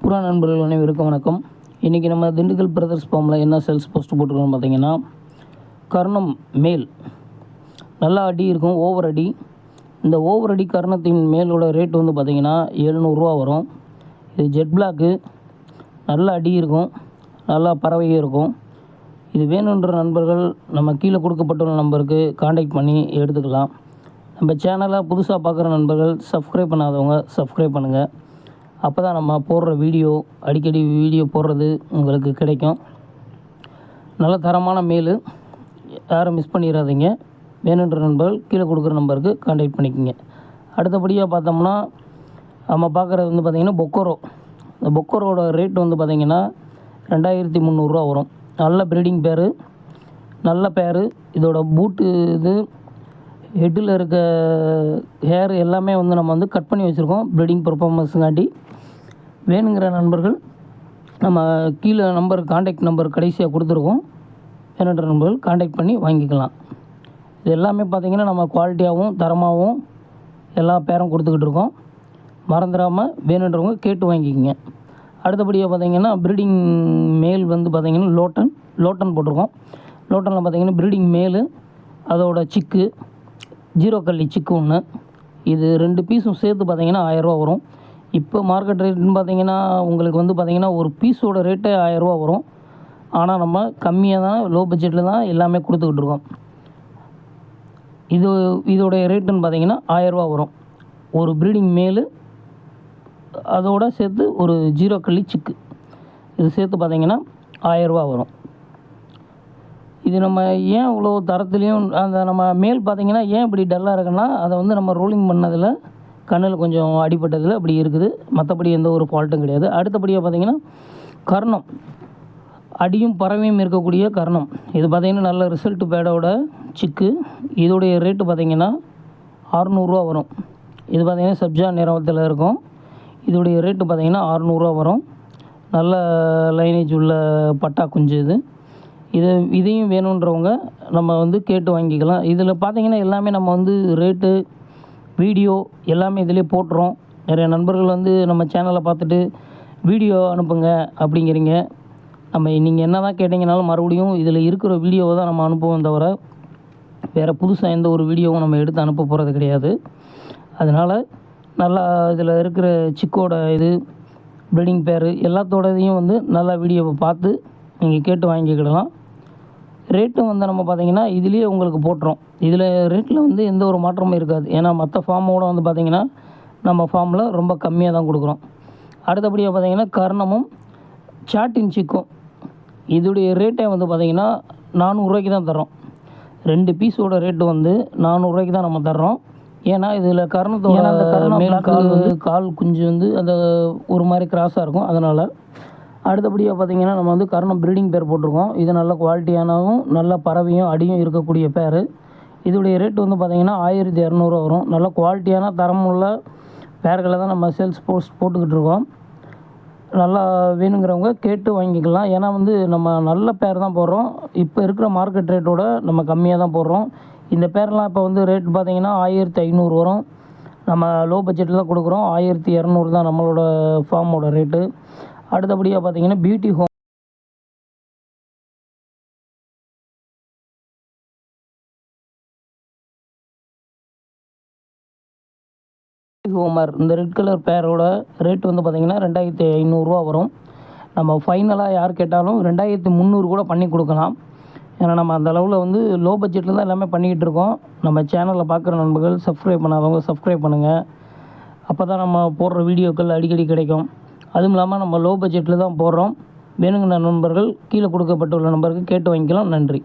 புறா நண்பர்கள் அனைவருக்கும் வணக்கம். இன்றைக்கி நம்ம திண்டுக்கல் பிரதர்ஸ் ஃபார்மில் என்ன சேல்ஸ் போஸ்ட் போட்டிருக்கோம்னு பார்த்தீங்கன்னா, கர்ணம் மேல் நல்லா அடி இருக்கும், ஓவர் அடி. இந்த ஓவர் அடி கர்ணத்தின் மேலோட ரேட் வந்து பார்த்திங்கன்னா 700 வரும். இது ஜெட் பிளாக்கு, நல்ல அடி இருக்கும், நல்லா பறவையும் இருக்கும். இது வேணுன்ற நண்பர்கள் நம்ம கீழே கொடுக்கப்பட்டுள்ள நம்பருக்கு காண்டாக்ட் பண்ணி எடுத்துக்கலாம். நம்ம சேனலை புதுசாக பார்க்குற நண்பர்கள் சப்ஸ்கிரைப் பண்ணாதவங்க சப்ஸ்கிரைப் பண்ணுங்கள். அப்போ தான் நம்ம போடுற வீடியோ அடிக்கடி வீடியோ போடுறது உங்களுக்கு கிடைக்கும். நல்ல தரமான மேல், யாரும் மிஸ் பண்ணிடாதீங்க. வேணுன்ற நண்பர்கள் கீழே கொடுக்குற நம்பருக்கு காண்டாக்ட் பண்ணிக்கோங்க. அடுத்தபடியாக பார்த்தோம்னா நம்ம பார்க்குறது வந்து பார்த்திங்கன்னா பொக்கோரோ. இந்த பொக்கோரோட ரேட் வந்து பார்த்திங்கன்னா 2300 வரும். நல்ல ப்ரீடிங் பேரு, நல்ல பேரு. இதோட பூட்டு இது ஹெட்டில் இருக்க ஹேர் எல்லாமே வந்து நம்ம வந்து கட் பண்ணி வச்சுருக்கோம் ப்ரீடிங் பர்ஃபார்மன்ஸுங்காண்டி. வேணுங்கிற நண்பர்கள் நம்ம கீழே நம்பர் காண்டாக்ட் நம்பர் கடைசியாக கொடுத்துருக்கோம். வேணுன்ற நண்பர்கள் காண்டாக்ட் பண்ணி வாங்கிக்கலாம். இது எல்லாமே பார்த்திங்கன்னா நம்ம குவாலிட்டியாகவும் தரமாகவும் எல்லா பேரும் கொடுத்துக்கிட்டு இருக்கோம். மறந்துடாமல் வேணுன்றவங்க கேட்டு வாங்கிக்கோங்க. அடுத்தபடியாக பார்த்திங்கன்னா ப்ரீடிங் மேல் வந்து பார்த்திங்கன்னா லோட்டன் போட்டிருக்கோம். லோட்டனில் பார்த்திங்கன்னா ப்ரீடிங் மேலு, அதோட சிக்கு, ஜீரோ கல்லி சிக்கு ஒன்று. இது 2 பீஸும் சேர்த்து பார்த்திங்கன்னா 1000 வரும். இப்போ மார்க்கெட் ரேட்டுன்னு பார்த்திங்கன்னா உங்களுக்கு வந்து பார்த்திங்கன்னா ஒரு பீஸோட ரேட்டே 1000 வரும். ஆனால் நம்ம கம்மியாக தான், லோ பட்ஜெட்டில் தான் எல்லாமே கொடுத்துக்கிட்டு இருக்கோம். இதோடைய ரேட்டுன்னு பார்த்திங்கன்னா 1000 வரும். ஒரு ப்ரீடிங் மேலு, அதோடு சேர்த்து ஒரு ஜீரோ கல்லி சிக்கு, இது சேர்த்து பார்த்திங்கன்னா 1000 வரும். இது நம்ம ஏன் இவ்வளோ தரத்துலேயும் அந்த நம்ம மேல் பார்த்திங்கன்னா ஏன் இப்படி டல்லாக இருக்குன்னா, அதை வந்து நம்ம ரோலிங் பண்ணதில் கண்ணில் கொஞ்சம் அடிபட்டதில் அப்படி இருக்குது. மற்றபடி எந்த ஒரு ஃபால்ட்டும் கிடையாது. அடுத்தபடியாக பார்த்திங்கன்னா கர்ணம், அடியும் பறவையும் இருக்கக்கூடிய கர்ணம். இது பார்த்திங்கன்னா நல்ல ரிசல்ட் பேடோட சிக்கு. இதோடைய ரேட்டு பார்த்திங்கன்னா 600 வரும். இது பார்த்திங்கன்னா சப்ஜா நிறத்தில் இருக்கும். இதோடைய ரேட்டு பார்த்திங்கன்னா 600 வரும். நல்ல லைனேஜ் உள்ள பட்டா குஞ்சு இது. இதையும் வேணுன்றவங்க நம்ம வந்து கேட்டு வாங்கிக்கலாம். இதில் பார்த்திங்கன்னா எல்லாமே நம்ம வந்து ரேட்டு வீடியோ எல்லாமே இதிலே போட்டுறோம். நிறைய நண்பர்கள் வந்து நம்ம சேனலை பார்த்துட்டு வீடியோ அனுப்புங்க அப்படிங்கிறீங்க. நம்ம நீங்கள் என்ன தான் கேட்டிங்கனாலும் மறுபடியும் இதில் இருக்கிற வீடியோவை தான் நம்ம அனுப்புவோம் தவிர வேறு புதுசாக எந்த ஒரு வீடியோவும் நம்ம எடுத்து அனுப்ப போகிறது கிடையாது. அதனால் நல்லா இதில் இருக்கிற சிக்கோட இது ப்ரீடிங் பேரு எல்லாத்தோடதையும் வந்து நல்லா வீடியோவை பார்த்து நீங்கள் கேட்டு வாங்கிக்கிடலாம். ரேட்டும் வந்து நம்ம பார்த்திங்கன்னா இதுலேயே உங்களுக்கு போட்டுரும். இதில் ரேட்டில் வந்து எந்த ஒரு மாற்றமும் இருக்காது. ஏன்னா மற்ற ஃபார்மோட வந்து பார்த்திங்கன்னா நம்ம ஃபார்மில் ரொம்ப கம்மியாக தான் கொடுக்குறோம். அடுத்தபடியாக பார்த்திங்கன்னா கர்ணமும் சாட்டின் சிக்கும், இதோடைய ரேட்டே வந்து பார்த்திங்கன்னா 400 தான் தர்றோம். 2 பீஸோட ரேட்டு வந்து 400 தான் நம்ம தர்றோம். ஏன்னா இதில் கர்ணத்தோட மேல் கால் குஞ்சு வந்து அந்த ஒரு மாதிரி கிராஸாக இருக்கும். அதனால் அடுத்தபடியாக பார்த்திங்கன்னா நம்ம வந்து கர்ணம் ப்ரீடிங் பேர் போட்டிருக்கோம். இது நல்ல குவாலிட்டியானவும் நல்ல பறவையும் அடியும் இருக்கக்கூடிய பேர். இதோடைய ரேட்டு வந்து பார்த்திங்கன்னா 1200 வரும். நல்ல குவாலிட்டியான தரமுள்ள பேர்களை தான் நம்ம சேல்ஸ் போஸ்ட் போட்டுக்கிட்டு இருக்கோம். நல்லா வேணுங்கிறவங்க கேட்டு வாங்கிக்கலாம். ஏன்னா வந்து நம்ம நல்ல பேர் தான் போடுறோம். இப்போ இருக்கிற மார்க்கெட் ரேட்டோட நம்ம கம்மியாக தான் போடுறோம். இந்த பேர்லாம் இப்போ வந்து ரேட் பார்த்திங்கன்னா 1500 வரும். நம்ம லோ பட்ஜெட்டில் தான் கொடுக்குறோம். 1200 தான் நம்மளோட ஃபார்மோட ரேட்டு. அடுத்தபடியாக பார்த்திங்கன்னா பியூட்டி ஹோமர், இந்த ரெட் கலர் பேரோட ரேட் வந்து பார்த்திங்கன்னா 2500 வரும். நம்ம ஃபைனலாக யார் கேட்டாலும் 2300 கூட பண்ணி கொடுக்கலாம். ஏன்னா நம்ம அந்த அளவில் வந்து லோ பட்ஜெட்டில் தான் எல்லாமே பண்ணிக்கிட்டு இருக்கோம். நம்ம சேனலில் பார்க்குற நண்பர்கள் சப்ஸ்கிரைப் பண்ணாதவங்க சப்ஸ்கிரைப் பண்ணுங்கள். அப்போ தான் நம்ம போடுற வீடியோக்கள் அடிக்கடி கிடைக்கும். அதுவும் இல்லாமல் நம்ம லோ பட்ஜெட்டில் தான் போடுறோம். வேணுங்கிற நண்பர்கள் கீழே கொடுக்கப்பட்டுள்ள நம்பருக்கு கேட்டு வாங்கிக்கலாம். நன்றி.